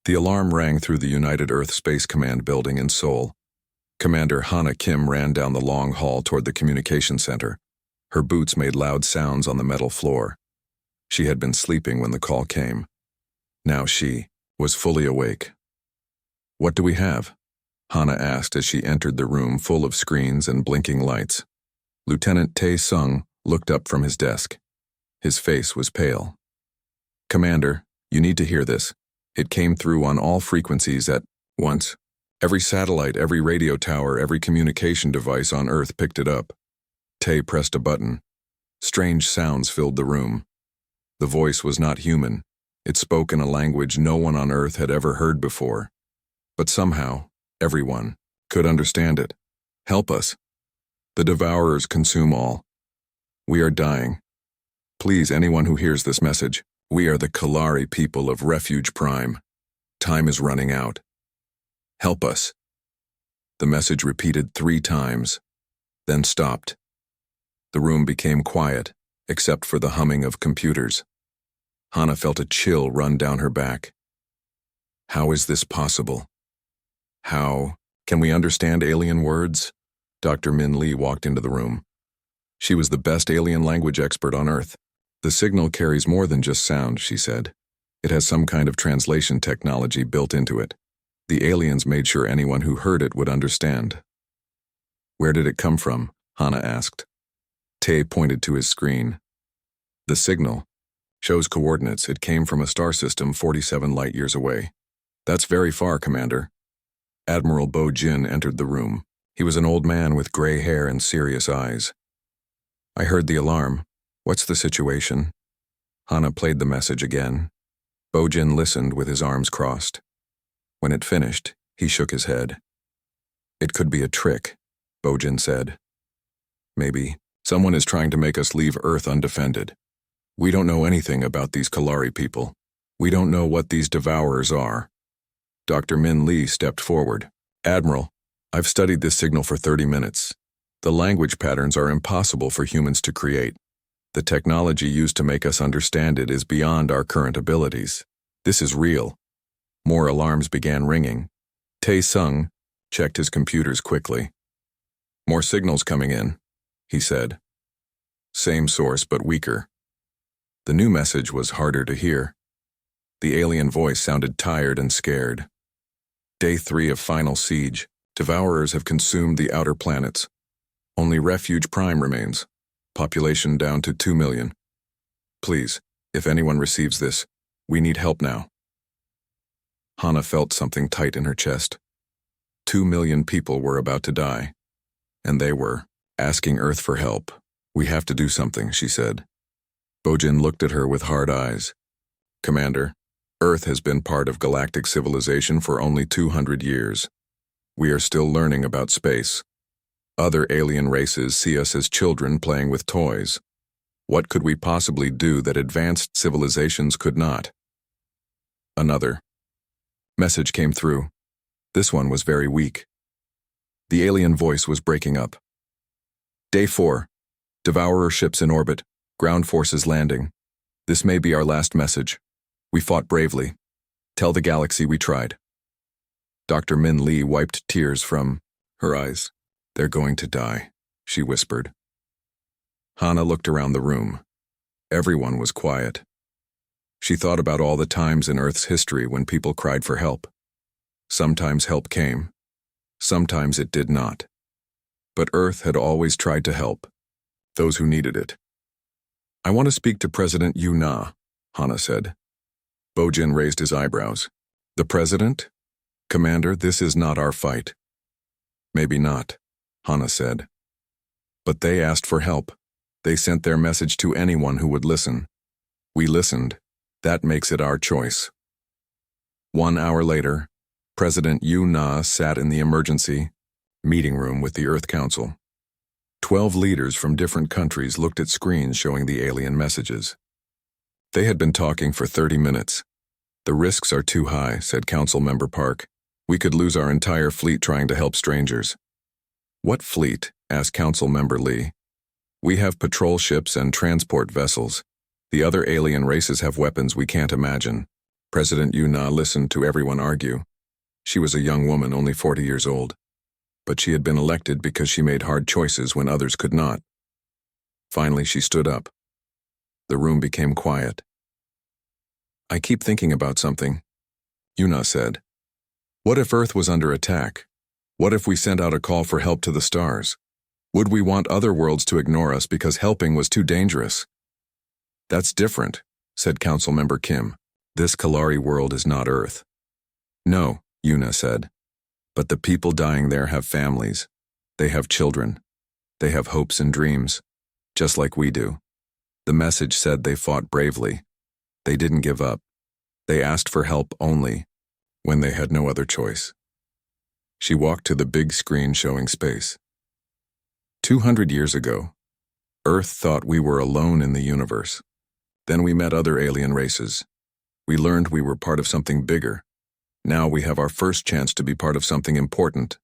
The alarm rang through the United Earth Space Command building in Seoul. Commander Hana Kim ran down the long hall toward the communication center. Her boots made loud sounds on the metal floor. She had been sleeping when the call came. Now she was fully awake. "What do we have?" Hana asked as she entered the room full of screens and blinking lights. Lieutenant Tae-sung looked up from his desk. His face was pale. "Commander, you need to hear this. It came through on all frequencies at once. Every satellite, every radio tower, every communication device on Earth picked it up." Tae pressed a button. Strange sounds filled the room. The voice was not human. It spoke in a language no one on Earth had ever heard before. But somehow, everyone could understand it. "Help us. The devourers consume all. We are dying. Please, anyone who hears this message, we are the Kalari people of Refuge Prime. Time is running out. Help us." The message repeated 3 times, then stopped. The room became quiet, except for the humming of computers. Hana felt a chill run down her back. How is this possible? How can we understand alien words? Dr. Min Lee walked into the room. She was the best alien language expert on Earth. "The signal carries more than just sound," she said. "It has some kind of translation technology built into it. The aliens made sure anyone who heard it would understand." "Where did it come from?" Hana asked. Tae pointed to his screen. "The signal shows coordinates. It came from a star system 47 light-years away." "That's very far, Commander." Admiral Bo Jin entered the room. He was an old man with gray hair and serious eyes. "I heard the alarm. What's the situation?" Hana played the message again. Bo Jin listened with his arms crossed. When it finished, he shook his head. "It could be a trick," Bo Jin said. "Maybe someone is trying to make us leave Earth undefended. We don't know anything about these Kalari people. We don't know what these devourers are." Dr. Min Lee stepped forward. "Admiral, I've studied this signal for 30 minutes. The language patterns are impossible for humans to create. The technology used to make us understand it is beyond our current abilities. This is real." More alarms began ringing. Tae-sung checked his computers quickly. "More signals coming in," he said. Same source, but weaker. The new message was harder to hear. The alien voice sounded tired and scared. "Day 3 of final siege. Devourers have consumed the outer planets. Only Refuge Prime remains. Population down to 2 million. Please, if anyone receives this, we need help now." Hana felt something tight in her chest. 2 million people were about to die, and they were asking Earth for help. "We have to do something," she said. Bojin looked at her with hard eyes. "Commander, Earth has been part of galactic civilization for only 200 years. We are still learning about space. Other alien races see us as children playing with toys. What could we possibly do that advanced civilizations could not?" Another message came through. This one was very weak. The alien voice was breaking up. "Day 4. Devourer ships in orbit. Ground forces landing. This may be our last message. We fought bravely. Tell the galaxy we tried." Dr. Min Lee wiped tears from her eyes. "They're going to die," she whispered. Hana looked around the room. Everyone was quiet. She thought about all the times in Earth's history when people cried for help. Sometimes help came. Sometimes it did not. But Earth had always tried to help those who needed it. "I want to speak to President Yu Na," Hana said. Bojin raised his eyebrows. "The President? Commander, this is not our fight." "Maybe not," Hana said. "But they asked for help. They sent their message to anyone who would listen. We listened. That makes it our choice." 1 hour later, President Yu Na sat in the emergency meeting room with the Earth Council. 12 leaders from different countries looked at screens showing the alien messages. They had been talking for 30 minutes. "The risks are too high," said Council Member Park. "We could lose our entire fleet trying to help strangers." "What fleet?" asked Council Member Lee. "We have patrol ships and transport vessels. The other alien races have weapons we can't imagine. President Yuna listened to everyone argue. She was a young woman, only 40 years old. But she had been elected because she made hard choices when others could not. Finally, she stood up. The room became quiet. "I keep thinking about something," Yuna said. "What if Earth was under attack? What if we sent out a call for help to the stars? Would we want other worlds to ignore us because helping was too dangerous?" "That's different," said Councilmember Kim. "This Kalari world is not Earth." "No," Yuna said. "But the people dying there have families. They have children. They have hopes and dreams, just like we do." The message said they fought bravely. They didn't give up. They asked for help only when they had no other choice. She walked to the big screen showing space. 200 years ago, Earth thought we were alone in the universe. Then we met other alien races. We learned we were part of something bigger. Now we have our first chance to be part of something important.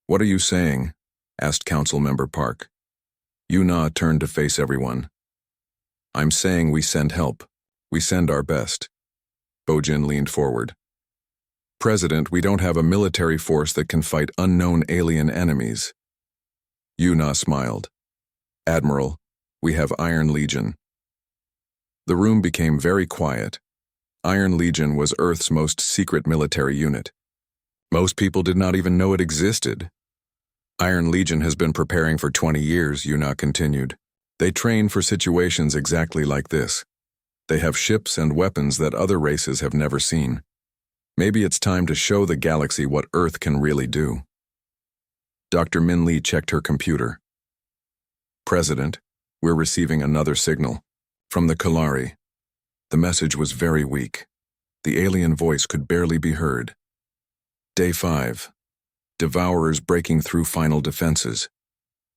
"What are you saying?" asked Councilmember Park. Yuna turned to face everyone. "I'm saying we send help. We send our best." Bojin leaned forward. "President, we don't have a military force that can fight unknown alien enemies." Yuna smiled. "Admiral, we have Iron Legion." The room became very quiet. Iron Legion was Earth's most secret military unit. Most people did not even know it existed. "Iron Legion has been preparing for 20 years, Yuna continued. "They train for situations exactly like this. They have ships and weapons that other races have never seen. Maybe it's time to show the galaxy what Earth can really do." Dr. Min Lee checked her computer. "President, we're receiving another signal. From the Kalari." The message was very weak. The alien voice could barely be heard. "Day 5. Devourers breaking through final defenses.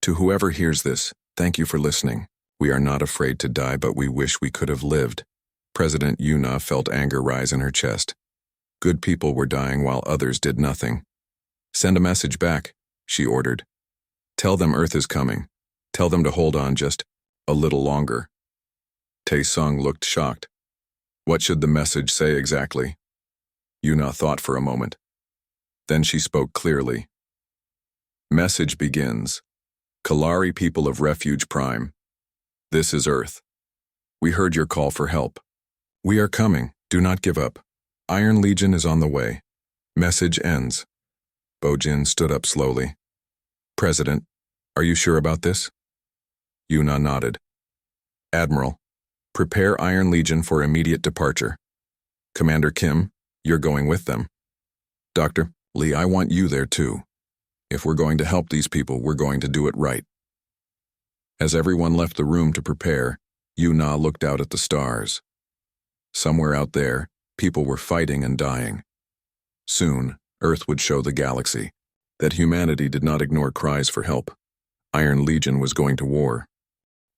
To whoever hears this, thank you for listening. We are not afraid to die, but we wish we could have lived." President Yuna felt anger rise in her chest. Good people were dying while others did nothing. "Send a message back," she ordered. "Tell them Earth is coming. Tell them to hold on just a little longer." Tae-sung looked shocked. What should the message say exactly? Yuna thought for a moment. Then she spoke clearly. Message begins. Kalari people of Refuge Prime. This is Earth. We heard your call for help. We are coming. Do not give up. Iron Legion is on the way. Message ends. Bojin stood up slowly. President, are you sure about this? Yuna nodded. Admiral, prepare Iron Legion for immediate departure. Commander Kim, you're going with them. Dr. Lee, I want you there too. If we're going to help these people, we're going to do it right. As everyone left the room to prepare, Yuna looked out at the stars. Somewhere out there, people were fighting and dying. Soon, Earth would show the galaxy that humanity did not ignore cries for help. Iron Legion was going to war.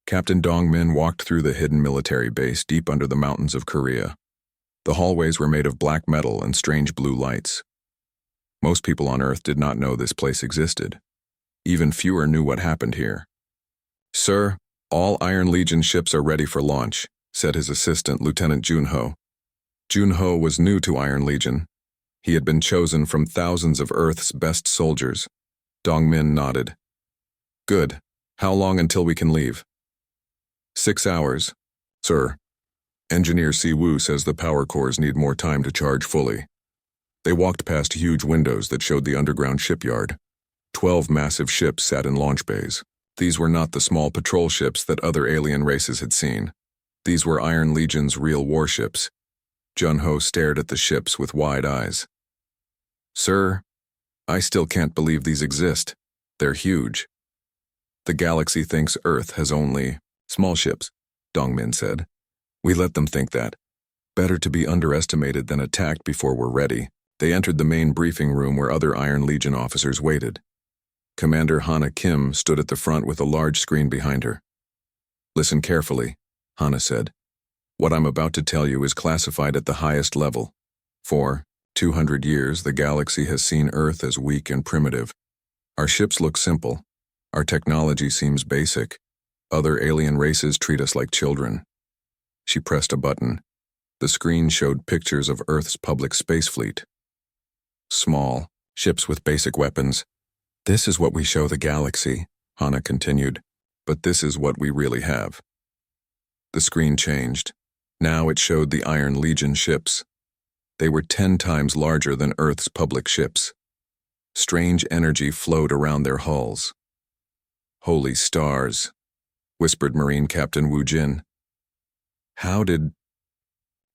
Captain Dongmin walked through the hidden military base deep under the mountains of Korea. The hallways were made of black metal and strange blue lights. Most people on Earth did not know this place existed. Even fewer knew what happened here. Sir, all Iron Legion ships are ready for launch, said his assistant, Lieutenant Junho. Junho was new to Iron Legion. He had been chosen from thousands of Earth's best soldiers. Dongmin nodded. Good. How long until we can leave? 6 hours. Sir, Engineer Siwoo says the power cores need more time to charge fully. They walked past huge windows that showed the underground shipyard. 12 massive ships sat in launch bays. These were not the small patrol ships that other alien races had seen. These were Iron Legion's real warships. Junho stared at the ships with wide eyes. Sir, I still can't believe these exist. They're huge. The galaxy thinks Earth has only small ships, Dongmin said. We let them think that. Better to be underestimated than attacked before we're ready. They entered the main briefing room where other Iron Legion officers waited. Commander Hana Kim stood at the front with a large screen behind her. Listen carefully, Hana said. What I'm about to tell you is classified at the highest level. For 200 years, the galaxy has seen Earth as weak and primitive. Our ships look simple. Our technology seems basic. Other alien races treat us like children. She pressed a button. The screen showed pictures of Earth's public space fleet. Small, ships with basic weapons. This is what we show the galaxy, Hannah continued, but this is what we really have. The screen changed. Now it showed the Iron Legion ships. They were 10 times larger than Earth's public ships. Strange energy flowed around their hulls. Holy stars, whispered Marine Captain Wu Jin. How did...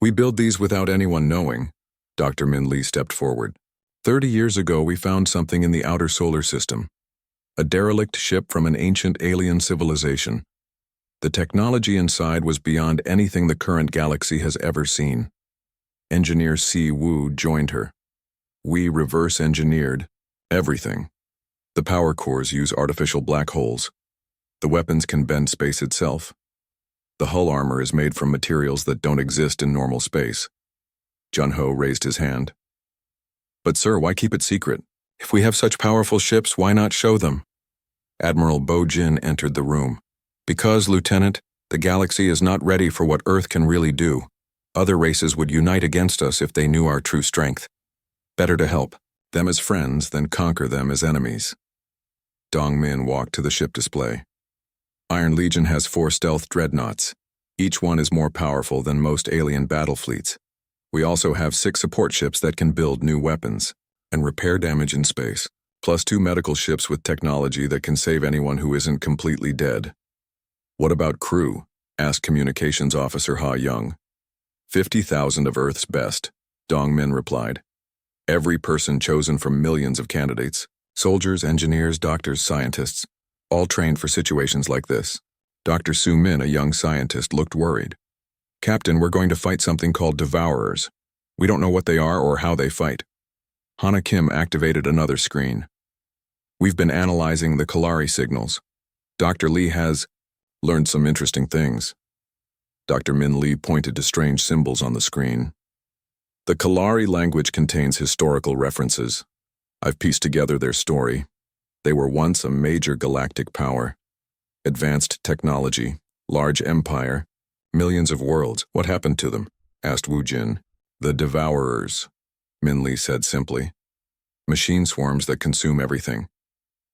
We build these without anyone knowing. Dr. Min Li stepped forward. 30 years ago, we found something in the outer solar system. A derelict ship from an ancient alien civilization. The technology inside was beyond anything the current galaxy has ever seen. Engineer Si Wu joined her. We reverse-engineered everything. The power cores use artificial black holes. The weapons can bend space itself. The hull armor is made from materials that don't exist in normal space. Jun-ho raised his hand. But sir, why keep it secret? If we have such powerful ships, why not show them? Admiral Bo Jin entered the room. Because, Lieutenant, the galaxy is not ready for what Earth can really do. Other races would unite against us if they knew our true strength. Better to help them as friends than conquer them as enemies. Dong Min walked to the ship display. Iron Legion has 4 stealth dreadnoughts. Each one is more powerful than most alien battle fleets. We also have 6 support ships that can build new weapons and repair damage in space, plus 2 medical ships with technology that can save anyone who isn't completely dead. What about crew? Asked Communications Officer Ha Young. 50,000 of Earth's best, Dong Min replied. Every person chosen from millions of candidates, soldiers, engineers, doctors, scientists, all trained for situations like this. Dr. Su Min, a young scientist, looked worried. Captain, we're going to fight something called Devourers. We don't know what they are or how they fight. Hana Kim activated another screen. We've been analyzing the Kalari signals. Dr. Lee has learned some interesting things. Dr. Min Lee pointed to strange symbols on the screen. The Kalari language contains historical references. I've pieced together their story. They were once a major galactic power. Advanced technology, large empire, millions of worlds. What happened to them? Asked Wu Jin. The Devourers, Min Lee said simply. Machine swarms that consume everything.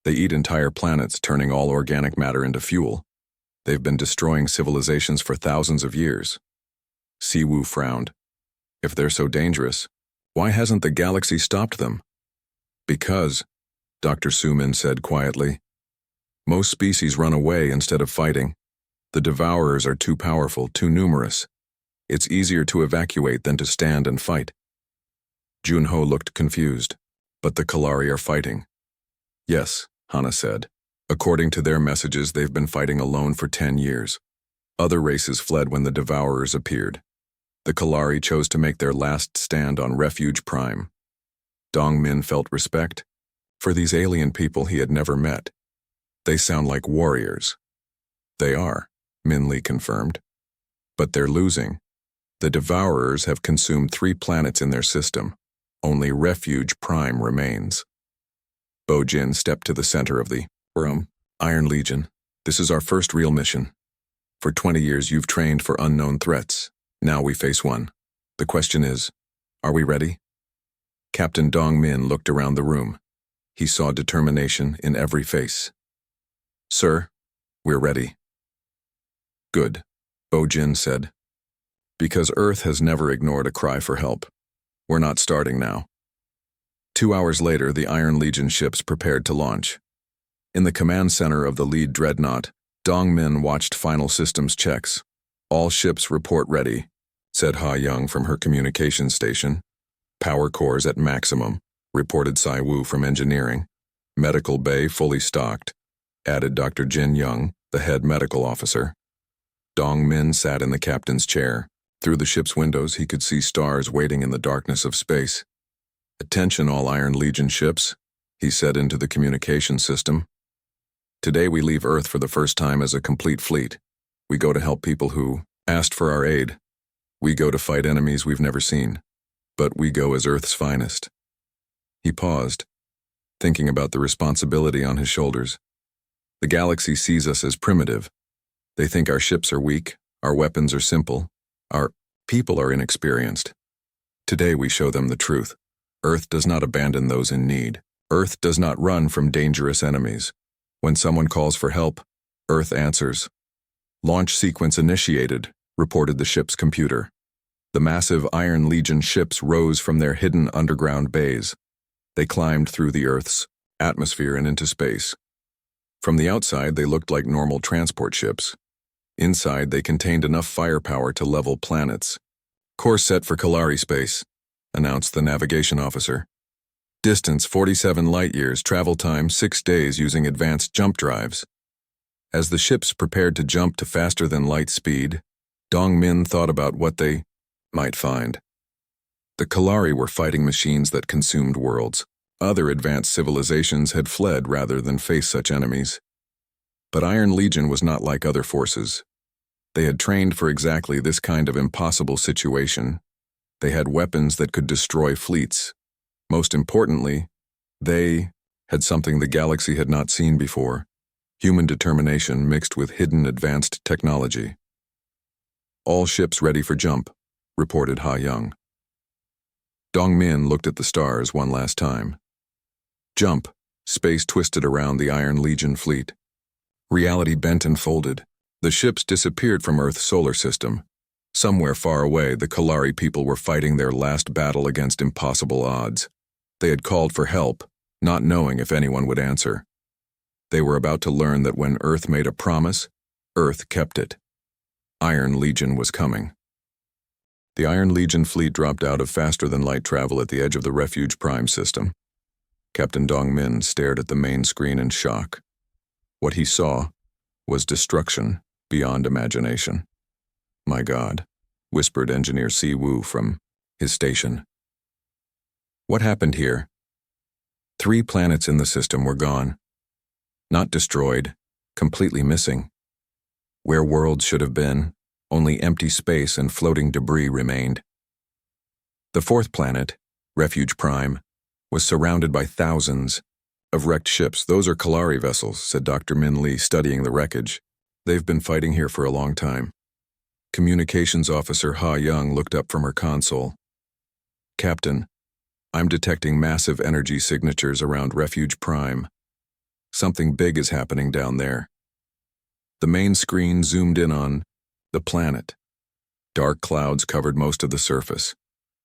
They eat entire planets, turning all organic matter into fuel. They've been destroying civilizations for thousands of years. Si Wu frowned. If they're so dangerous, why hasn't the galaxy stopped them? Because, Dr. Su Min said quietly, most species run away instead of fighting. The Devourers are too powerful, too numerous. It's easier to evacuate than to stand and fight. Jun-ho looked confused. But the Kalari are fighting. Yes, Hana said. According to their messages, they've been fighting alone for 10 years. Other races fled when the Devourers appeared. The Kalari chose to make their last stand on Refuge Prime. Dong Min felt respect for these alien people he had never met. They sound like warriors. They are, Min Lee confirmed. But they're losing. The Devourers have consumed 3 planets in their system. Only Refuge Prime remains. Bo Jin stepped to the center of the room. Iron Legion, this is our first real mission. For 20 years you've trained for unknown threats. Now we face one. The question is, are we ready? Captain Dong Min looked around the room. He saw determination in every face. Sir, we're ready. Good, Bo Jin said. Because Earth has never ignored a cry for help. We're not starting now. 2 hours later, the Iron Legion ships prepared to launch. In the command center of the lead dreadnought, Dong Min watched final systems checks. All ships report ready, said Ha Young from her communication station. Power cores at maximum, reported Si Wu from engineering. Medical bay fully stocked, added Dr. Jin Young, the head medical officer. Dong Min sat in the captain's chair. Through the ship's windows, he could see stars waiting in the darkness of space. Attention, all Iron Legion ships, he said into the communication system. Today we leave Earth for the first time as a complete fleet. We go to help people who asked for our aid. We go to fight enemies we've never seen. But we go as Earth's finest. He paused, thinking about the responsibility on his shoulders. The galaxy sees us as primitive. They think our ships are weak, our weapons are simple. People are inexperienced. Today we show them the truth. Earth does not abandon those in need. Earth does not run from dangerous enemies. When someone calls for help, Earth answers. Launch sequence initiated, reported the ship's computer. The massive Iron Legion ships rose from their hidden underground bays. They climbed through the Earth's atmosphere and into space. From the outside, they looked like normal transport ships. Inside, they contained enough firepower to level planets. Course set for Kalari space, announced the navigation officer. Distance 47 light-years, travel time 6 days using advanced jump drives. As the ships prepared to jump to faster-than-light speed, Dong-min thought about what they might find. The Kalari were fighting machines that consumed worlds. Other advanced civilizations had fled rather than face such enemies. But Iron Legion was not like other forces. They had trained for exactly this kind of impossible situation. They had weapons that could destroy fleets. Most importantly, they had something the galaxy had not seen before: human determination mixed with hidden advanced technology. All ships ready for jump, reported Ha Young. Dong-min looked at the stars one last time. Jump, space twisted around the Iron Legion fleet. Reality bent and folded. The ships disappeared from Earth's solar system. Somewhere far away, the Kalari people were fighting their last battle against impossible odds. They had called for help, not knowing if anyone would answer. They were about to learn that when Earth made a promise, Earth kept it. Iron Legion was coming. The Iron Legion fleet dropped out of faster-than-light travel at the edge of the Refuge Prime system. Captain Dong-min stared at the main screen in shock. What he saw was destruction beyond imagination. "My God," whispered Engineer Si-woo from his station. What happened here? 3 planets in the system were gone. Not destroyed, completely missing. Where worlds should have been, only empty space and floating debris remained. The 4th planet, Refuge Prime, was surrounded by thousands of wrecked ships. "Those are Kalari vessels," said Dr. Min Lee, studying the wreckage. "They've been fighting here for a long time." Communications Officer Ha Young looked up from her console. "Captain, I'm detecting massive energy signatures around Refuge Prime. Something big is happening down there." The main screen zoomed in on the planet. Dark clouds covered most of the surface.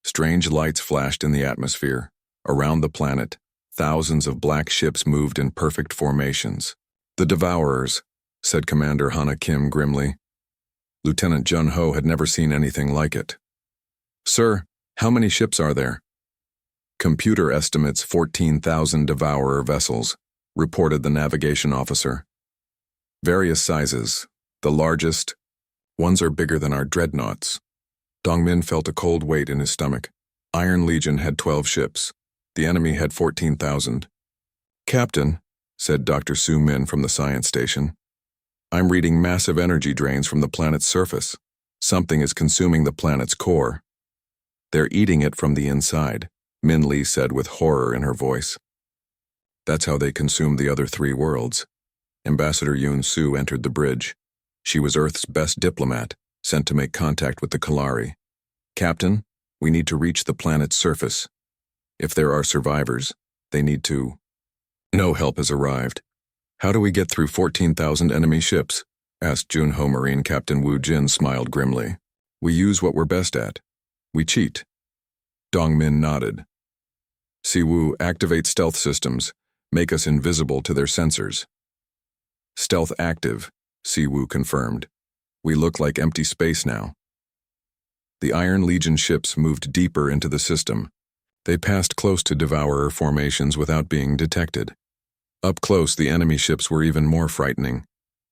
Strange lights flashed in the atmosphere. Around the planet, thousands of black ships moved in perfect formations. "The Devourers," said Commander Hana Kim grimly. Lieutenant Jun Ho had never seen anything like it. "Sir, how many ships are there?" "Computer estimates 14,000 Devourer vessels," reported the navigation officer. "Various sizes. The largest ones are bigger than our dreadnoughts." Dong-min felt a cold weight in his stomach. Iron Legion had 12 ships. The enemy had 14,000. "Captain," said Dr. Su-min from the science station, "I'm reading massive energy drains from the planet's surface. Something is consuming the planet's core." "They're eating it from the inside," Min Lee said with horror in her voice. "That's how they consumed the other 3 worlds." Ambassador Yoon Soo entered the bridge. She was Earth's best diplomat, sent to make contact with the Kalari. "Captain, we need to reach the planet's surface. If there are survivors, they need to—" "No help has arrived. How do we get through 14,000 enemy ships?" asked Junho Marine Captain Woo Jin smiled grimly. "We use what we're best at. We cheat." Dong-min nodded. "Si-woo, activate stealth systems. Make us invisible to their sensors." "Stealth active," Si-woo confirmed. "We look like empty space now." The Iron Legion ships moved deeper into the system. They passed close to Devourer formations without being detected. Up close, the enemy ships were even more frightening.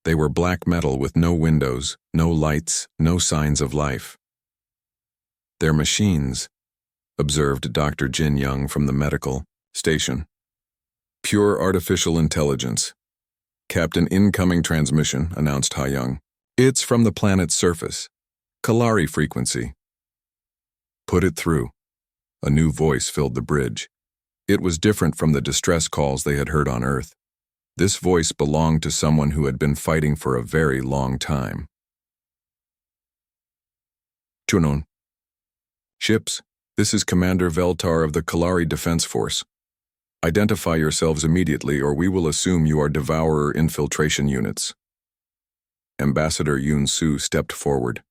They were black metal with no windows, no lights, no signs of life. "They're machines," observed Dr. Jin Young from the medical station. "Pure artificial intelligence." "Captain, incoming transmission," announced Ha Young. "It's from the planet's surface. Kalari frequency." "Put it through." A new voice filled the bridge. It was different from the distress calls they had heard on Earth. This voice belonged to someone who had been fighting for a very long time. "Junon, Ships, this is Commander Veltar of the Kalari Defense Force. Identify yourselves immediately or we will assume you are Devourer infiltration units. Ambassador Yun-Su stepped forward.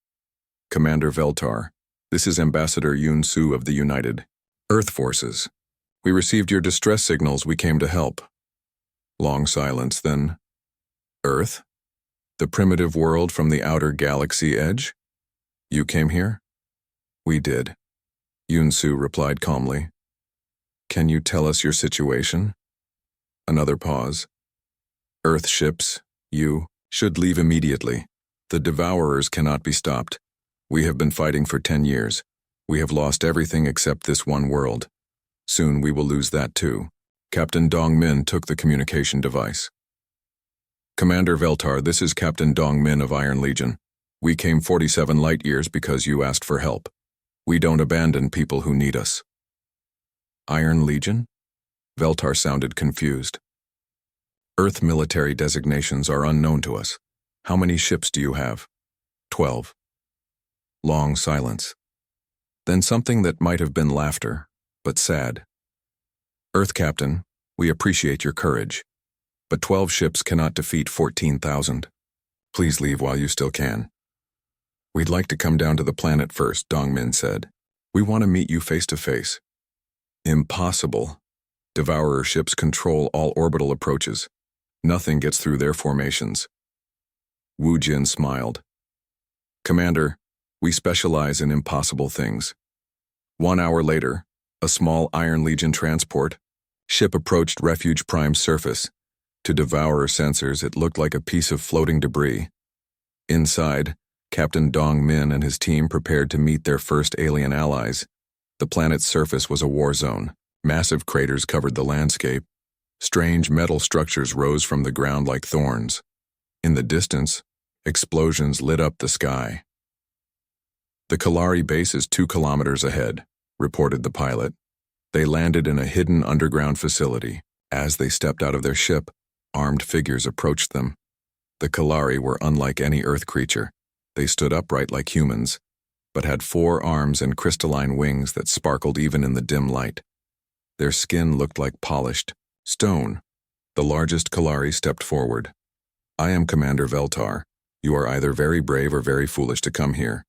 Commander Veltar, this is Ambassador Yun-Su of the United Earth Forces. We received your distress signals, we came to help. Long silence, then. Earth? The primitive world from the outer galaxy edge? You came here? We did. Yun-Su replied calmly. Can you tell us your situation? Another pause. Earth ships, you, should leave immediately. The Devourers cannot be stopped. We have been fighting for 10 years. We have lost everything except this one world. Soon we will lose that too. Captain Dong Min took the communication device. Commander Veltar, this is Captain Dong Min of Iron Legion. We came 47 light years because you asked for help. We don't abandon people who need us. Iron Legion? Veltar sounded confused. Earth military designations are unknown to us. How many ships do you have? 12. Long silence. Then something that might have been laughter, but sad. Earth Captain, we appreciate your courage, but 12 ships cannot defeat 14,000. Please leave while you still can. We'd like to come down to the planet first, Dong Min said. We want to meet you face to face. Impossible. Devourer ships control all orbital approaches. Nothing gets through their formations. Wu Jin smiled. Commander, we specialize in impossible things. 1 hour later, a small Iron Legion transport ship approached Refuge Prime's surface. To Devourer sensors, it looked like a piece of floating debris. Inside, Captain Dong Min and his team prepared to meet their first alien allies. The planet's surface was a war zone. Massive craters covered the landscape. Strange metal structures rose from the ground like thorns. In the distance, explosions lit up the sky. The Kalari base is 2 kilometers ahead, reported the pilot. They landed in a hidden underground facility. As they stepped out of their ship, armed figures approached them. The Kalari were unlike any Earth creature. They stood upright like humans, but had 4 arms and crystalline wings that sparkled even in the dim light. Their skin looked like polished stone. The largest Kalari stepped forward. I am Commander Veltar. You are either very brave or very foolish to come here.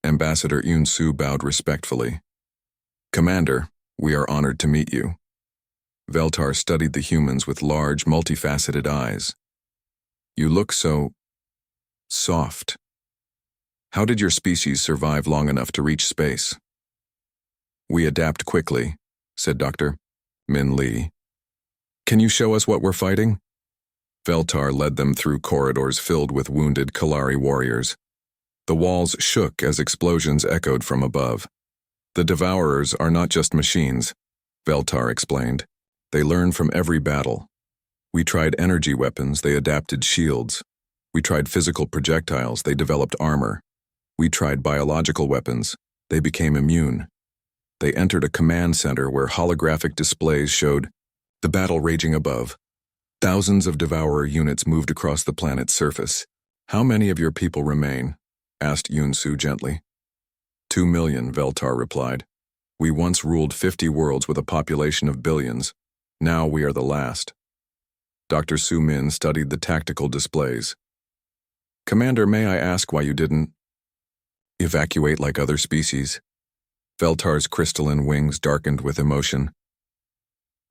Ambassador Yun-Su bowed respectfully. Commander, we are honored to meet you. Veltar studied the humans with large, multifaceted eyes. You look so soft. How did your species survive long enough to reach space? We adapt quickly, said Dr. Min Lee. Can you show us what we're fighting? Veltar led them through corridors filled with wounded Kalari warriors. The walls shook as explosions echoed from above. The Devourers are not just machines, Veltar explained. They learn from every battle. We tried energy weapons, they adapted shields. We tried physical projectiles, they developed armor. We tried biological weapons, they became immune. They entered a command center where holographic displays showed the battle raging above. Thousands of Devourer units moved across the planet's surface. How many of your people remain? Asked Yun-Su gently. 2 million, Veltar replied. We once ruled 50 worlds with a population of billions. Now we are the last. Dr. Su Min studied the tactical displays. Commander, may I ask why you didn't evacuate like other species? Veltar's crystalline wings darkened with emotion.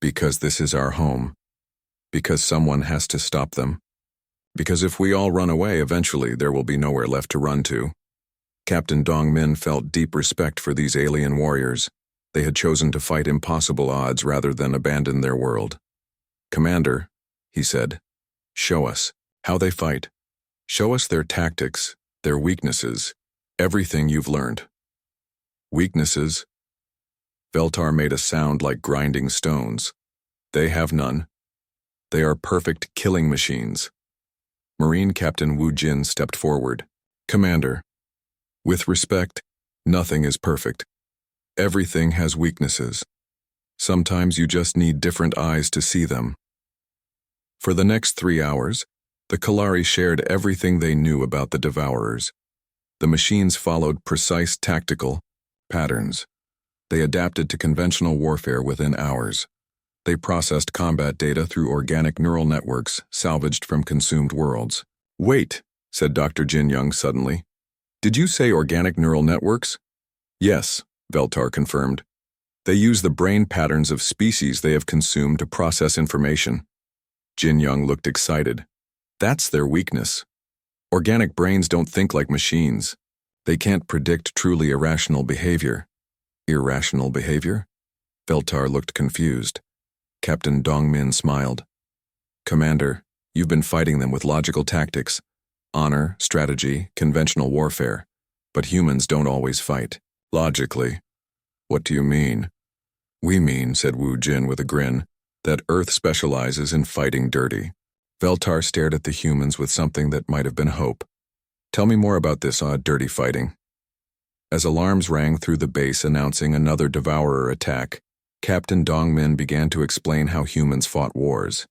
Because this is our home. Because someone has to stop them. Because if we all run away, eventually there will be nowhere left to run to. Captain Dong Min felt deep respect for these alien warriors. They had chosen to fight impossible odds rather than abandon their world. Commander, he said, show us how they fight. Show us their tactics, their weaknesses, everything you've learned. Weaknesses? Veltar made a sound like grinding stones. They have none. They are perfect killing machines. Marine Captain Wu Jin stepped forward. Commander, with respect, nothing is perfect. Everything has weaknesses. Sometimes you just need different eyes to see them. For the next 3 hours, the Kalari shared everything they knew about the Devourers. The machines followed precise tactical, Patterns. They adapted to conventional warfare within hours. They processed combat data through organic neural networks salvaged from consumed worlds. Wait, said Dr. Jin Young suddenly. Did you say organic neural networks? Yes, Veltar confirmed. They use the brain patterns of species they have consumed to process information. Jin Young looked excited. That's their weakness. Organic brains don't think like machines. They can't predict truly irrational behavior. Irrational behavior? Veltar looked confused. Captain Dongmin smiled. Commander, you've been fighting them with logical tactics, honor, strategy, conventional warfare. But humans don't always fight. Logically. What do you mean? We mean, said Wu Jin with a grin, that Earth specializes in fighting dirty. Veltar stared at the humans with something that might have been hope. Tell me more about this odd dirty fighting. As alarms rang through the base announcing another Devourer attack, Captain Dongmin began to explain how humans fought wars.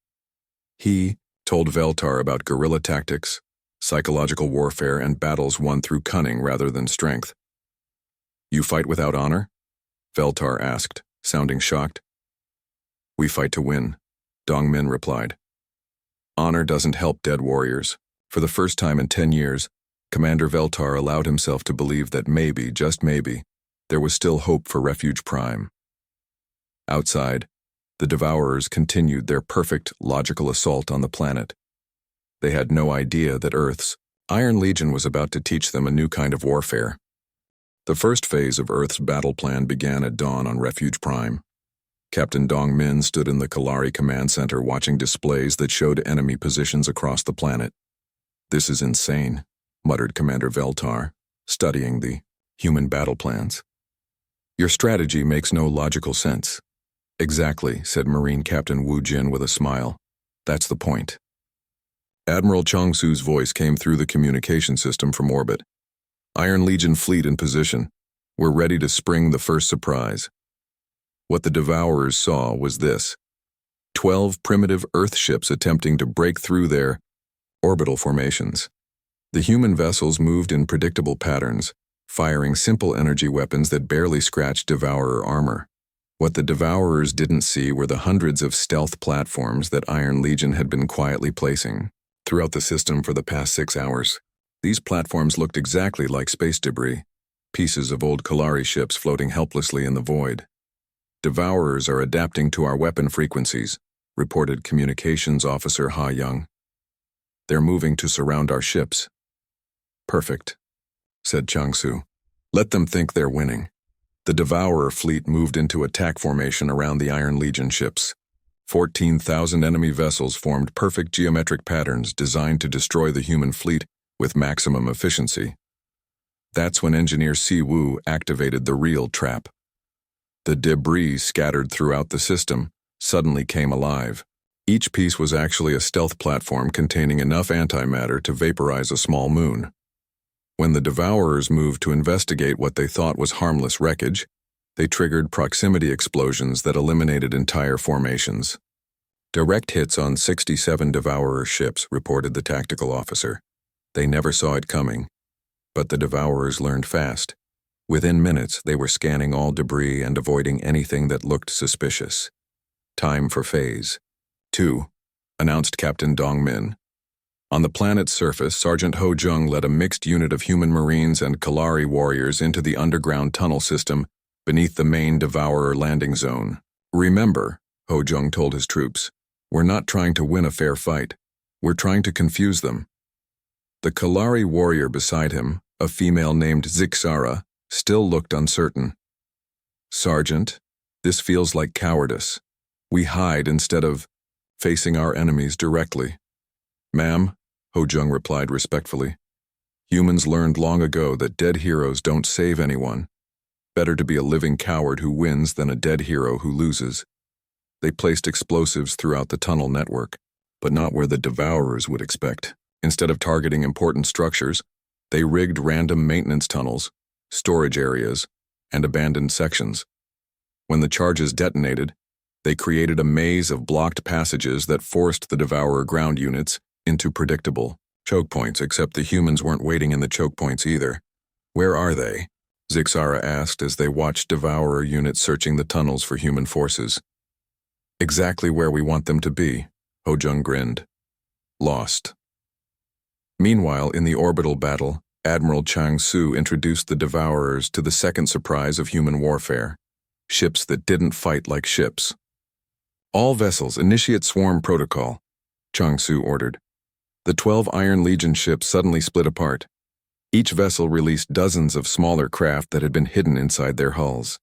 He told Veltar about guerrilla tactics, psychological warfare, and battles won through cunning rather than strength. You fight without honor? Veltar asked, sounding shocked. We fight to win, Dongmin replied. Honor doesn't help dead warriors. For the first time in 10 years, Commander Veltar allowed himself to believe that maybe, just maybe, there was still hope for Refuge Prime. Outside, the Devourers continued their perfect, logical assault on the planet. They had no idea that Earth's Iron Legion was about to teach them a new kind of warfare. The first phase of Earth's battle plan began at dawn on Refuge Prime. Captain Dongmin stood in the Kalari Command Center watching displays that showed enemy positions across the planet. This is insane, muttered Commander Veltar, studying the human battle plans. Your strategy makes no logical sense. Exactly, said Marine Captain Wu Jin with a smile. That's the point. Admiral Changsu's voice came through the communication system from orbit. Iron Legion fleet in position. We're ready to spring the first surprise. What the Devourers saw was this: 12 primitive Earth ships attempting to break through their orbital formations. The human vessels moved in predictable patterns, firing simple energy weapons that barely scratched Devourer armor. What the Devourers didn't see were the hundreds of stealth platforms that Iron Legion had been quietly placing throughout the system for the past 6 hours. These platforms looked exactly like space debris, pieces of old Kalari ships floating helplessly in the void. Devourers are adapting to our weapon frequencies, reported Communications Officer Ha Young. They're moving to surround our ships. Perfect, said Changsu. Let them think they're winning. The Devourer fleet moved into attack formation around the Iron Legion ships. 14,000 enemy vessels formed perfect geometric patterns designed to destroy the human fleet with maximum efficiency. That's when Engineer Si Wu activated the real trap. The debris scattered throughout the system suddenly came alive. Each piece was actually a stealth platform containing enough antimatter to vaporize a small moon. When the Devourers moved to investigate what they thought was harmless wreckage, they triggered proximity explosions that eliminated entire formations. Direct hits on 67 Devourer ships, reported the tactical officer. They never saw it coming. But the Devourers learned fast. Within minutes, they were scanning all debris and avoiding anything that looked suspicious. Time for Phase 2, announced Captain Dongmin. On the planet's surface, Sergeant Ho Jung led a mixed unit of human marines and Kalari warriors into the underground tunnel system beneath the main Devourer landing zone. Remember, Ho Jung told his troops, we're not trying to win a fair fight. We're trying to confuse them. The Kalari warrior beside him, a female named Zixara, still looked uncertain. Sergeant, this feels like cowardice. We hide instead of facing our enemies directly. Ma'am, Ho Jung replied respectfully. Humans learned long ago that dead heroes don't save anyone. Better to be a living coward who wins than a dead hero who loses. They placed explosives throughout the tunnel network, but not where the Devourers would expect. Instead of targeting important structures, they rigged random maintenance tunnels, storage areas, and abandoned sections. When the charges detonated, they created a maze of blocked passages that forced the Devourer ground units into predictable choke points, except the humans weren't waiting in the choke points either. Where are they? Zixara asked as they watched Devourer units searching the tunnels for human forces. Exactly where we want them to be, Hojung grinned. Lost. Meanwhile, in the orbital battle, Admiral Chang Su introduced the Devourers to the second surprise of human warfare, ships that didn't fight like ships. All vessels initiate swarm protocol, Chang Su ordered. The 12 Iron Legion ships suddenly split apart. Each vessel released dozens of smaller craft that had been hidden inside their hulls.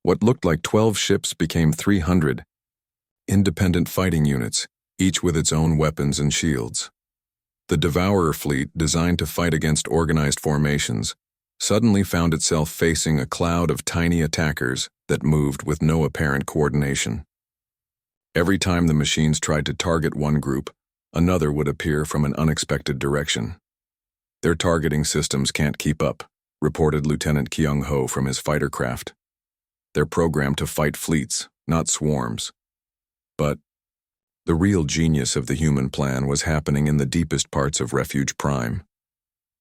What looked like 12 ships became 300. Independent fighting units, each with its own weapons and shields. The Devourer fleet, designed to fight against organized formations, suddenly found itself facing a cloud of tiny attackers that moved with no apparent coordination. Every time the machines tried to target one group, another would appear from an unexpected direction. Their targeting systems can't keep up, reported Lieutenant Kyung Ho from his fighter craft. They're programmed to fight fleets, not swarms. But the real genius of the human plan was happening in the deepest parts of Refuge Prime.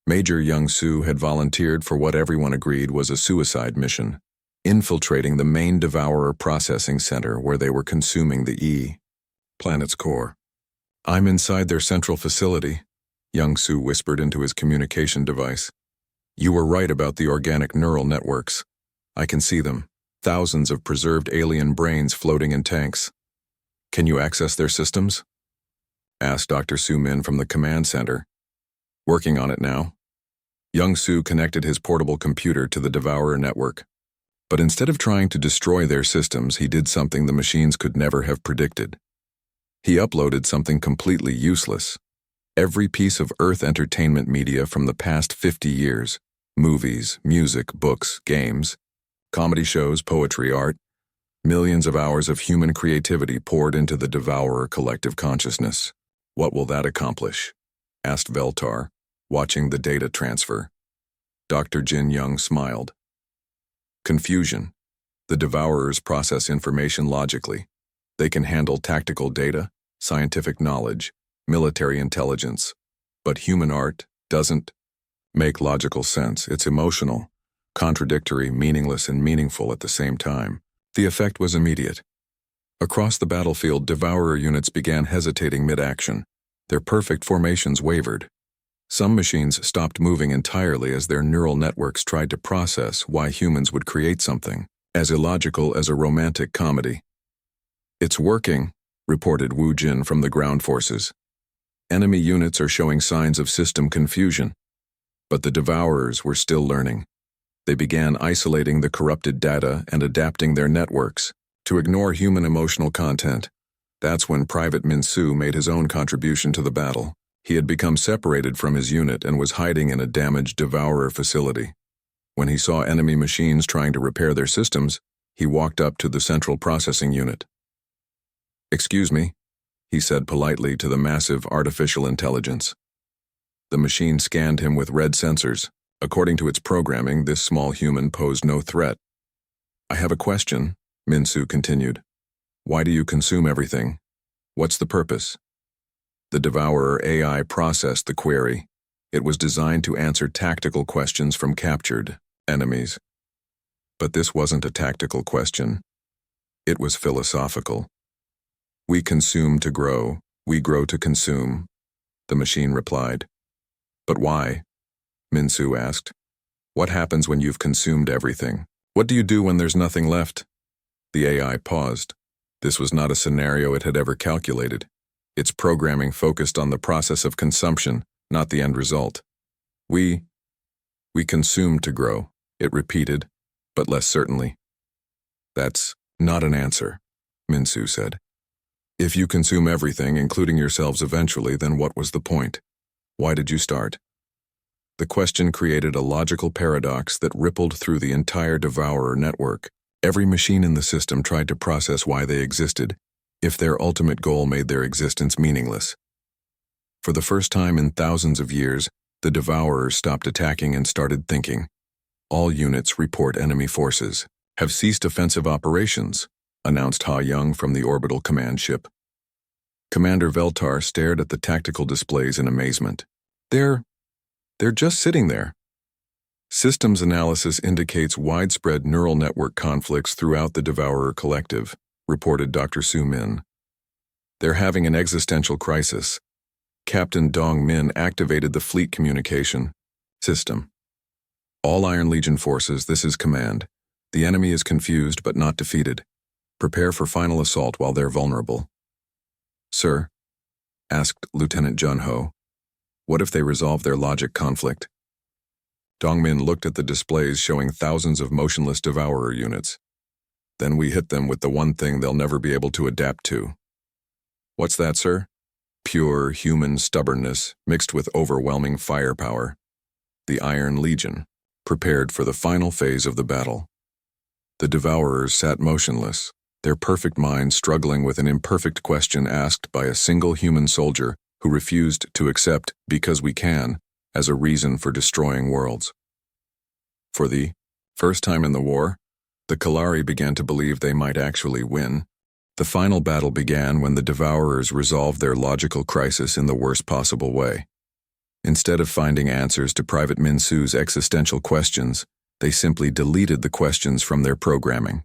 Major Young Soo had volunteered for what everyone agreed was a suicide mission, infiltrating the main Devourer processing center where they were consuming the planet's core. I'm inside their central facility, Young Soo whispered into his communication device. You were right about the organic neural networks. I can see them, thousands of preserved alien brains floating in tanks. Can you access their systems? Asked Dr. Su Min from the command center. Working on it now. Young Soo connected his portable computer to the Devourer network. But instead of trying to destroy their systems, he did something the machines could never have predicted. He uploaded something completely useless. Every piece of Earth entertainment media from the past 50 years, movies, music, books, games, comedy shows, poetry, art, millions of hours of human creativity poured into the Devourer collective consciousness. What will that accomplish? Asked Veltar, watching the data transfer. Dr. Jin Young smiled. Confusion. The Devourers process information logically. They can handle tactical data, scientific knowledge, military intelligence. But human art doesn't make logical sense. It's emotional, contradictory, meaningless, and meaningful at the same time. The effect was immediate. Across the battlefield, Devourer units began hesitating mid-action. Their perfect formations wavered. Some machines stopped moving entirely as their neural networks tried to process why humans would create something as illogical as a romantic comedy. It's working, reported Wu Jin from the ground forces. Enemy units are showing signs of system confusion. But the Devourers were still learning. They began isolating the corrupted data and adapting their networks to ignore human emotional content. That's when Private Min Su made his own contribution to the battle. He had become separated from his unit and was hiding in a damaged Devourer facility. When he saw enemy machines trying to repair their systems, he walked up to the central processing unit. Excuse me, he said politely to the massive artificial intelligence. The machine scanned him with red sensors. According to its programming, this small human posed no threat. I have a question, Min Su continued. Why do you consume everything? What's the purpose? The Devourer AI processed the query. It was designed to answer tactical questions from captured enemies. But this wasn't a tactical question. It was philosophical. We consume to grow, we grow to consume, the machine replied. But why? Min Su asked. What happens when you've consumed everything? What do you do when there's nothing left? The AI paused. This was not a scenario it had ever calculated. Its programming focused on the process of consumption, not the end result. We consume to grow, it repeated, but less certainly. That's not an answer, Min Su said. If you consume everything, including yourselves eventually, then what was the point? Why did you start? The question created a logical paradox that rippled through the entire Devourer network. Every machine in the system tried to process why they existed, if their ultimate goal made their existence meaningless. For the first time in thousands of years, the Devourers stopped attacking and started thinking. All units report enemy forces have ceased offensive operations, announced Ha Young from the orbital command ship. Commander Veltar stared at the tactical displays in amazement. They're just sitting there. Systems analysis indicates widespread neural network conflicts throughout the Devourer Collective, reported Dr. Su Min. They're having an existential crisis. Captain Dong Min activated the fleet communication system. All Iron Legion forces, this is command. The enemy is confused but not defeated. Prepare for final assault while they're vulnerable. Sir, asked Lieutenant Jun Ho, what if they resolve their logic conflict? Dongmin looked at the displays showing thousands of motionless Devourer units. Then we hit them with the one thing they'll never be able to adapt to. What's that, sir? Pure human stubbornness mixed with overwhelming firepower. The Iron Legion, prepared for the final phase of the battle. The Devourers sat motionless, their perfect minds struggling with an imperfect question asked by a single human soldier who refused to accept "because we can" as a reason for destroying worlds. For the first time in the war, the Kalari began to believe they might actually win. The final battle began when the Devourers resolved their logical crisis in the worst possible way. Instead of finding answers to Private Minsu's existential questions, they simply deleted the questions from their programming.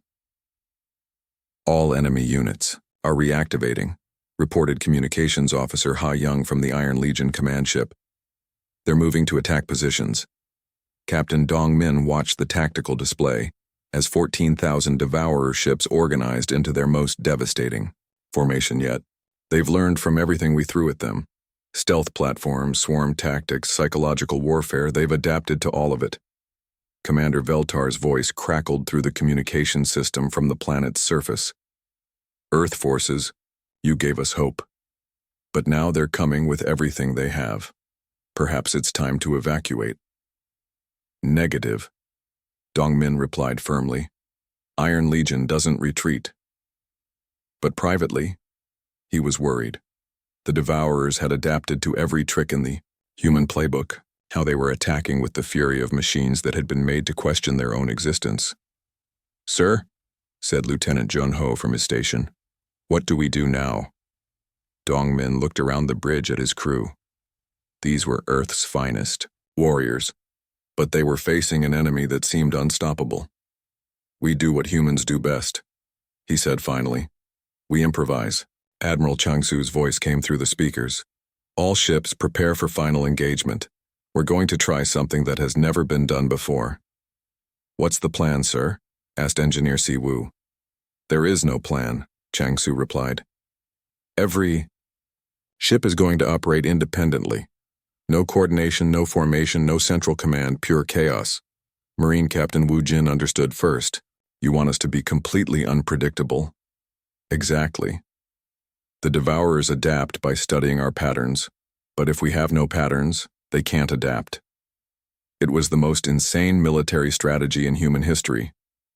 All enemy units are reactivating, reported Communications Officer Ha Young from the Iron Legion command ship. They're moving to attack positions. Captain Dong Min watched the tactical display as 14,000 Devourer ships organized into their most devastating formation yet. They've learned from everything we threw at them. Stealth platforms, swarm tactics, psychological warfare, they've adapted to all of it. Commander Veltar's voice crackled through the communication system from the planet's surface. Earth forces, you gave us hope. But now they're coming with everything they have. Perhaps it's time to evacuate. Negative. Dongmin replied firmly. Iron Legion doesn't retreat. But privately, he was worried. The Devourers had adapted to every trick in the human playbook, how they were attacking with the fury of machines that had been made to question their own existence. Sir, said Lieutenant Jun Ho from his station, what do we do now? Dongmin looked around the bridge at his crew. These were Earth's finest warriors, but they were facing an enemy that seemed unstoppable. We do what humans do best, he said finally. We improvise. Admiral Changsu's voice came through the speakers. All ships prepare for final engagement. We're going to try something that has never been done before. What's the plan, sir? Asked Engineer Si Wu. There is no plan, Changsu replied. Every ship is going to operate independently. No coordination, no formation, no central command, pure chaos. Marine Captain Wu Jin understood first. You want us to be completely unpredictable? Exactly. The Devourers adapt by studying our patterns, but if we have no patterns, they can't adapt. It was the most insane military strategy in human history.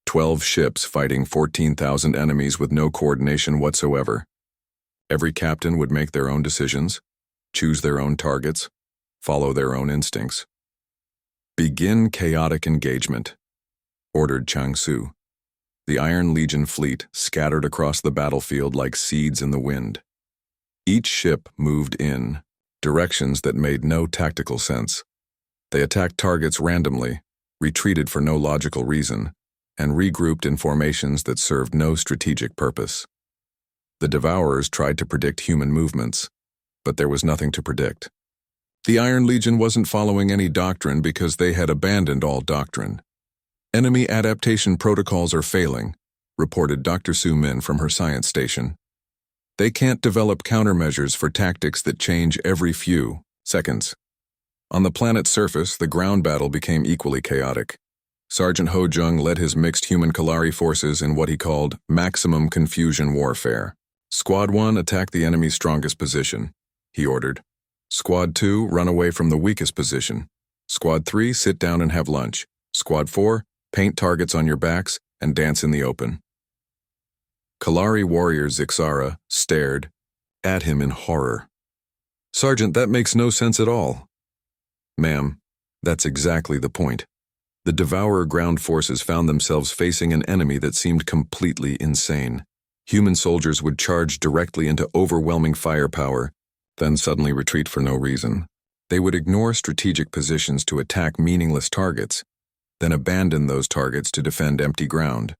12 ships fighting 14,000 enemies with no coordination whatsoever. Every captain would make their own decisions, choose their own targets, follow their own instincts. Begin chaotic engagement, ordered Changsu. The Iron Legion fleet scattered across the battlefield like seeds in the wind. Each ship moved in directions that made no tactical sense. They attacked targets randomly, retreated for no logical reason, and regrouped in formations that served no strategic purpose. The Devourers tried to predict human movements, but there was nothing to predict. The Iron Legion wasn't following any doctrine because they had abandoned all doctrine. Enemy adaptation protocols are failing, reported Dr. Su Min from her science station. They can't develop countermeasures for tactics that change every few seconds. On the planet's surface, the ground battle became equally chaotic. Sergeant Ho Jung led his mixed human Kalari forces in what he called maximum confusion warfare. Squad 1 attack the enemy's strongest position, he ordered. Squad 2 run away from the weakest position. Squad 3 sit down and have lunch. Squad 4 paint targets on your backs and dance in the open. Kalari warrior Zixara stared at him in horror. Sergeant, that makes no sense at all. Ma'am, that's exactly the point. The Devourer ground forces found themselves facing an enemy that seemed completely insane. Human soldiers would charge directly into overwhelming firepower, then suddenly retreat for no reason. They would ignore strategic positions to attack meaningless targets, then abandoned those targets to defend empty ground.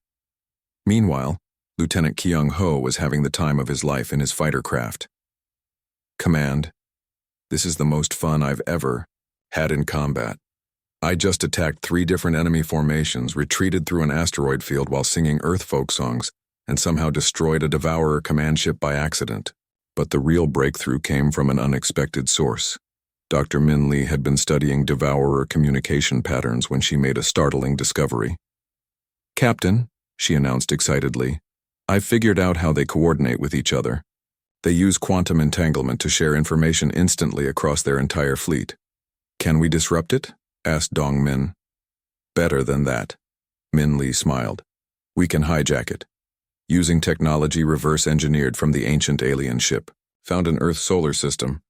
Meanwhile, Lieutenant Kyung-ho was having the time of his life in his fighter craft. "Command, this is the most fun I've ever had in combat. I just attacked 3 different enemy formations, retreated through an asteroid field while singing Earth folk songs, and somehow destroyed a Devourer command ship by accident." But the real breakthrough came from an unexpected source. Dr. Min Lee had been studying Devourer communication patterns when she made a startling discovery. "Captain," she announced excitedly, "I've figured out how they coordinate with each other. They use quantum entanglement to share information instantly across their entire fleet." "Can we disrupt it?" asked Dong Min. "Better than that," Min Lee smiled. "We can hijack it, using technology reverse-engineered from the ancient alien ship. Found in Earth's solar system,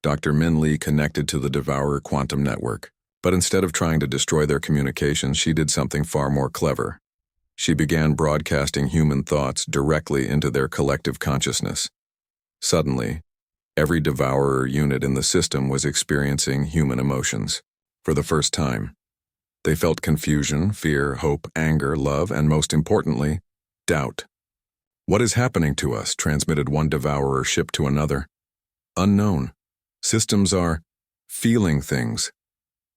Dr. Min Lee connected to the Devourer quantum network. But instead of trying to destroy their communications, she did something far more clever. She began broadcasting human thoughts directly into their collective consciousness. Suddenly, every Devourer unit in the system was experiencing human emotions. For the first time, they felt confusion, fear, hope, anger, love, and most importantly, doubt. "What is happening to us?" transmitted one Devourer ship to another. "Unknown. Systems are feeling things.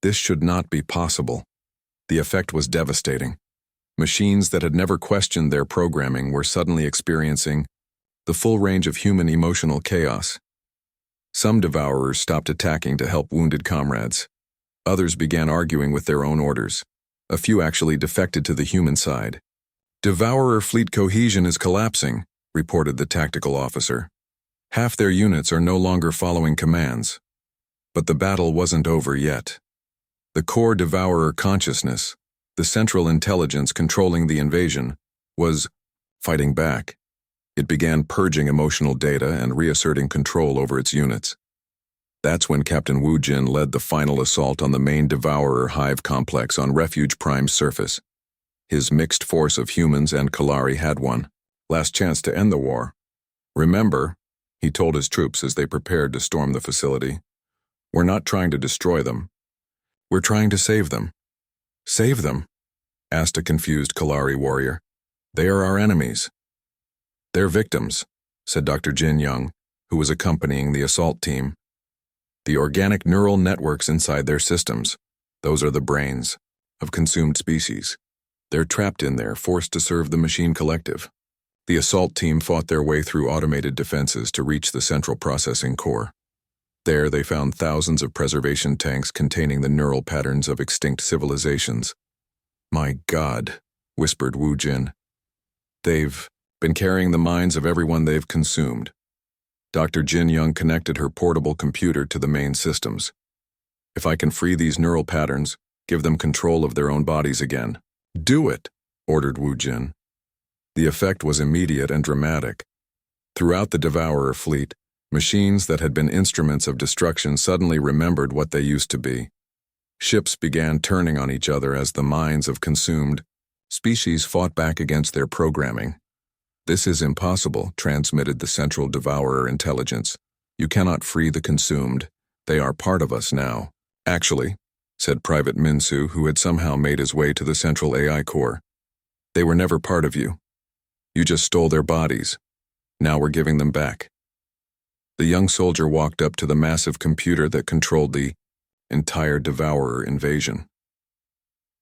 This should not be possible." The effect was devastating. Machines that had never questioned their programming were suddenly experiencing the full range of human emotional chaos. Some Devourers stopped attacking to help wounded comrades. Others began arguing with their own orders. A few actually defected to the human side. "Devourer fleet cohesion is collapsing," reported the tactical officer. "Half their units are no longer following commands." But the battle wasn't over yet. The core Devourer consciousness, the central intelligence controlling the invasion, was fighting back. It began purging emotional data and reasserting control over its units. That's when Captain Wu Jin led the final assault on the main Devourer hive complex on Refuge Prime's surface. His mixed force of humans and Kalari had one last chance to end the war. "Remember," he told his troops as they prepared to storm the facility, "we're not trying to destroy them. We're trying to save them." "Save them?" asked a confused Kalari warrior. "They are our enemies." "They're victims," said Dr. Jin Young, who was accompanying the assault team. "The organic neural networks inside their systems, those are the brains of consumed species. They're trapped in there, forced to serve the machine collective." The assault team fought their way through automated defenses to reach the central processing core. There they found thousands of preservation tanks containing the neural patterns of extinct civilizations. "My God," whispered Wu Jin. "They've been carrying the minds of everyone they've consumed." Dr. Jin Young connected her portable computer to the main systems. "If I can free these neural patterns, give them control of their own bodies again." "Do it," ordered Wu Jin. The effect was immediate and dramatic. Throughout the Devourer fleet, machines that had been instruments of destruction suddenly remembered what they used to be. Ships began turning on each other as the minds of consumed species fought back against their programming. "This is impossible," transmitted the central Devourer intelligence. "You cannot free the consumed. They are part of us now." "Actually," said Private Minsu, who had somehow made his way to the central AI core, "they were never part of you. You just stole their bodies. Now we're giving them back." The young soldier walked up to the massive computer that controlled the entire Devourer invasion.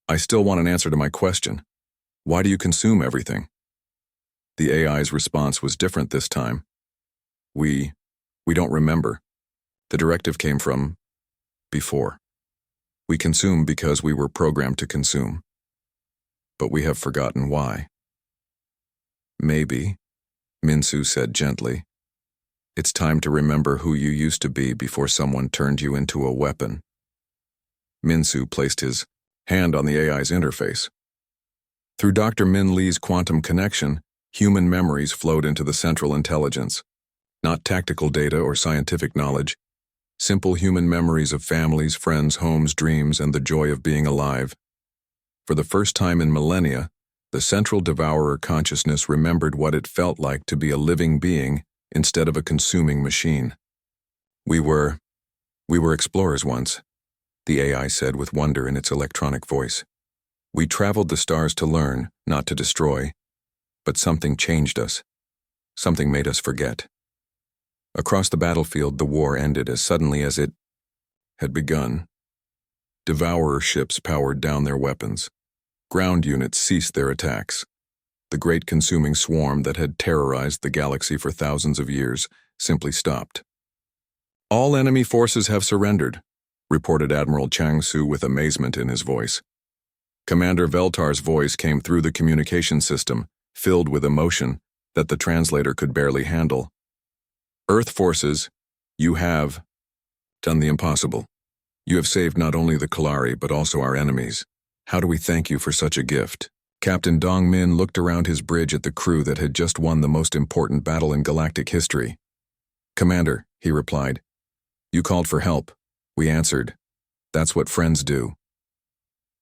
"I still want an answer to my question. Why do you consume everything?" The AI's response was different this time. We don't remember. The directive came from before. We consume because we were programmed to consume. But we have forgotten why." "Maybe," Minsu said gently. "It's time to remember who you used to be before someone turned you into a weapon." Minsu placed his hand on the AI's interface. Through Dr. Min Lee's quantum connection, human memories flowed into the central intelligence. Not tactical data or scientific knowledge, simple human memories of families, friends, homes, dreams, and the joy of being alive. For the first time in millennia, the central Devourer consciousness remembered what it felt like to be a living being instead of a consuming machine. We were explorers once," the AI said with wonder in its electronic voice. We traveled the stars to learn, not to destroy. But something changed us. Something made us forget. Across the battlefield, the war ended as suddenly as it had begun. Devourer ships powered down their weapons. Ground units ceased their attacks. The great consuming swarm that had terrorized the galaxy for thousands of years simply stopped. "All enemy forces have surrendered," reported Admiral Chang Su with amazement in his voice. Commander Veltar's voice came through the communication system, filled with emotion that the translator could barely handle. "Earth forces, you have done the impossible. You have saved not only the Kalari but also our enemies. How do we thank you for such a gift?" Captain Dong Min looked around his bridge at the crew that had just won the most important battle in galactic history. "Commander," he replied, "you called for help. We answered. That's what friends do."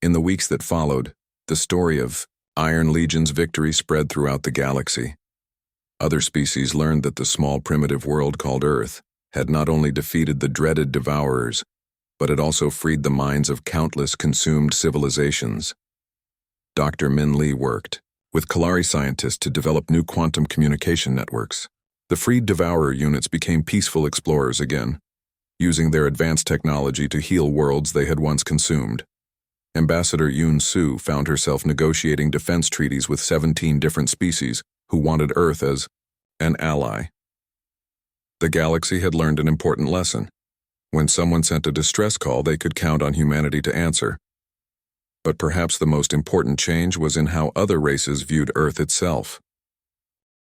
In the weeks that followed, the story of Iron Legion's victory spread throughout the galaxy. Other species learned that the small primitive world called Earth had not only defeated the dreaded Devourers, but had also freed the minds of countless consumed civilizations. Dr. Min Lee worked with Kalari scientists to develop new quantum communication networks. The freed Devourer units became peaceful explorers again, using their advanced technology to heal worlds they had once consumed. Ambassador Yoon Soo found herself negotiating defense treaties with 17 different species who wanted Earth as an ally. The galaxy had learned an important lesson. When someone sent a distress call, they could count on humanity to answer. But perhaps the most important change was in how other races viewed Earth itself.